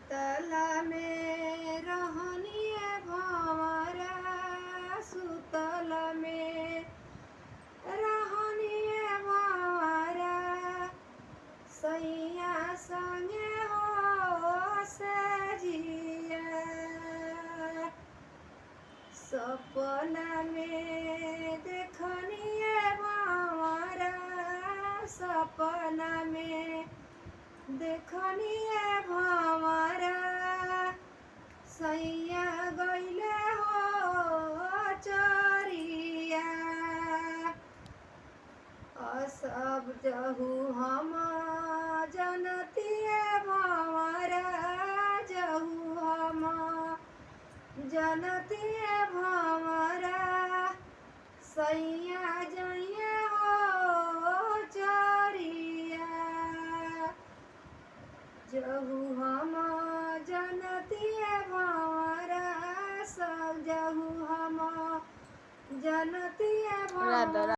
सुतला में रहनिए भंवरा, सुतला में रहनिए भंवरा, सैया संगे हो सजिया। सपना में देखनिए भंवरा, सपना में देखनिए भंवरा, सैया गइले हो चरिया। सब जहू हम जनतिए भंवरा, जहू हम जनतिए भंवरा, सैया जइए हो चरिया। जहू हम जनतिए भंवरा, सब जहू हम जनतिए भंवरा।